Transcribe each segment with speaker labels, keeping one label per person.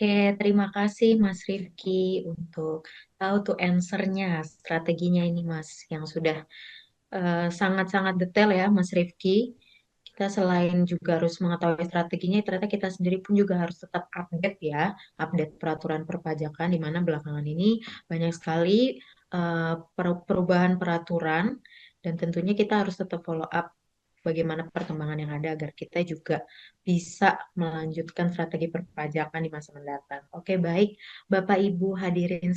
Speaker 1: Oke, terima kasih Mas Rifki untuk tahu tuh answer-nya, strateginya ini Mas, yang sudah sangat-sangat detail ya Mas Rifki. Kita selain juga harus mengetahui strateginya, ternyata kita sendiri pun juga harus tetap update ya, update peraturan perpajakan, di mana belakangan ini banyak sekali perubahan peraturan, dan tentunya kita harus tetap follow up bagaimana perkembangan yang ada agar kita juga bisa melanjutkan strategi perpajakan di masa mendatang. Oke, baik. Bapak Ibu hadirin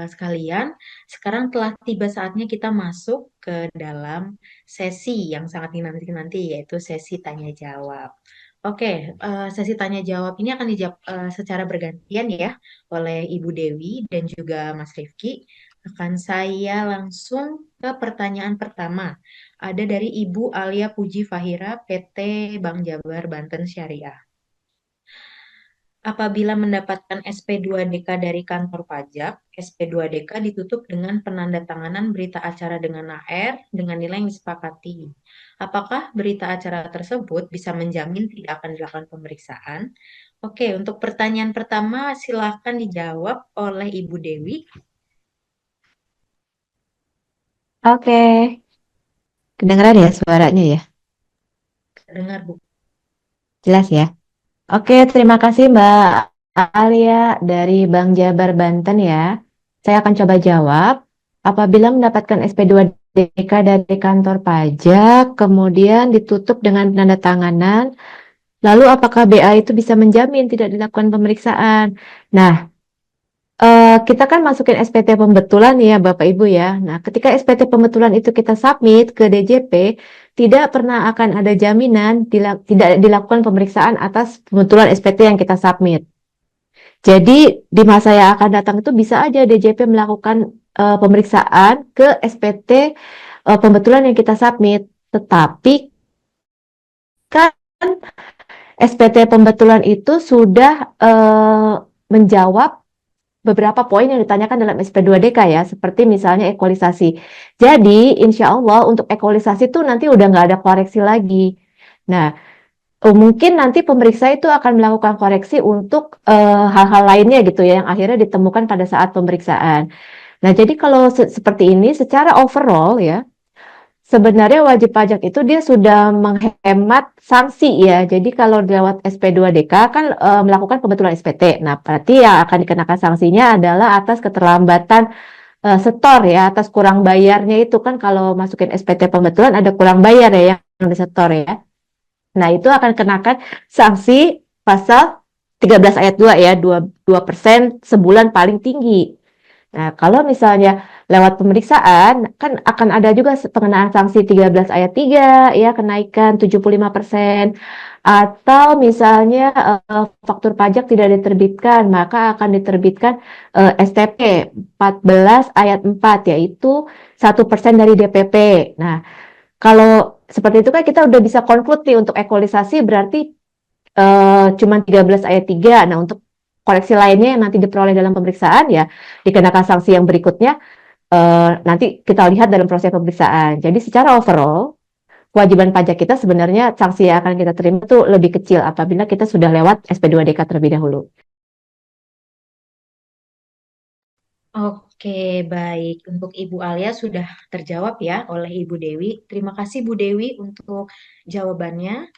Speaker 1: sekalian, sekarang telah tiba saatnya kita masuk ke dalam sesi yang sangat dinanti-nanti, yaitu sesi tanya jawab. Oke, sesi tanya jawab ini akan dijawab secara bergantian ya oleh Ibu Dewi dan juga Mas Rifki. Akan saya langsung ke pertanyaan pertama. Ada dari Ibu Alia Puji Fahira, PT Bank Jabar Banten Syariah. Apabila mendapatkan SP2DK dari kantor pajak, SP2DK ditutup dengan penandatanganan berita acara dengan AR dengan nilai yang disepakati. Apakah berita acara tersebut bisa menjamin tidak akan dilakukan pemeriksaan? Oke, untuk pertanyaan pertama silahkan dijawab oleh Ibu Dewi.
Speaker 2: Oke, kedengeran ya suaranya ya?
Speaker 1: Dengar, Bu.
Speaker 2: Jelas ya? Oke, terima kasih Mbak Alia dari Bank Jabar Banten ya. Saya akan coba jawab. Apabila mendapatkan SP2DK dari kantor pajak, kemudian ditutup dengan penandatanganan, lalu apakah BA itu bisa menjamin tidak dilakukan pemeriksaan? Nah, kita kan masukin SPT pembetulan ya Bapak Ibu ya. Nah, ketika SPT pembetulan itu kita submit ke DJP, tidak pernah akan ada jaminan tidak dilakukan pemeriksaan atas pembetulan SPT yang kita submit. Jadi di masa yang akan datang itu bisa aja DJP melakukan pemeriksaan ke SPT pembetulan yang kita submit. Tetapi kan SPT pembetulan itu sudah menjawab beberapa poin yang ditanyakan dalam SP2DK ya, seperti misalnya ekualisasi. Jadi, insya Allah untuk ekualisasi itu nanti udah nggak ada koreksi lagi. Nah, mungkin nanti pemeriksa itu akan melakukan koreksi untuk hal-hal lainnya gitu ya, yang akhirnya ditemukan pada saat pemeriksaan. Nah, jadi kalau seperti ini, secara overall ya, sebenarnya wajib pajak itu dia sudah menghemat sanksi ya. Jadi kalau lewat SP2DK kan melakukan pembetulan SPT. Nah, berarti yang akan dikenakan sanksinya adalah atas keterlambatan setor ya, atas kurang bayarnya itu kan kalau masukin SPT pembetulan ada kurang bayar ya yang disetor ya. Nah, itu akan kenakan sanksi pasal 13 ayat 2 ya, 2% sebulan paling tinggi. Nah, kalau misalnya lewat pemeriksaan, kan akan ada juga pengenaan sanksi 13 ayat 3, ya, kenaikan 75%. Atau misalnya faktur pajak tidak diterbitkan, maka akan diterbitkan STP 14 ayat 4, yaitu 1% dari DPP. Nah, kalau seperti itu kan kita udah bisa conclude nih untuk ekualisasi berarti cuma 13 ayat 3. Nah, untuk koreksi lainnya yang nanti diperoleh dalam pemeriksaan ya dikenakan sanksi yang berikutnya nanti kita lihat dalam proses pemeriksaan. Jadi secara overall kewajiban pajak kita sebenarnya sanksi yang akan kita terima itu lebih kecil apabila kita sudah lewat SP2DK terlebih dahulu.
Speaker 1: Oke, baik. Untuk Ibu Alia sudah terjawab ya oleh Ibu Dewi. Terima kasih Bu Dewi untuk jawabannya.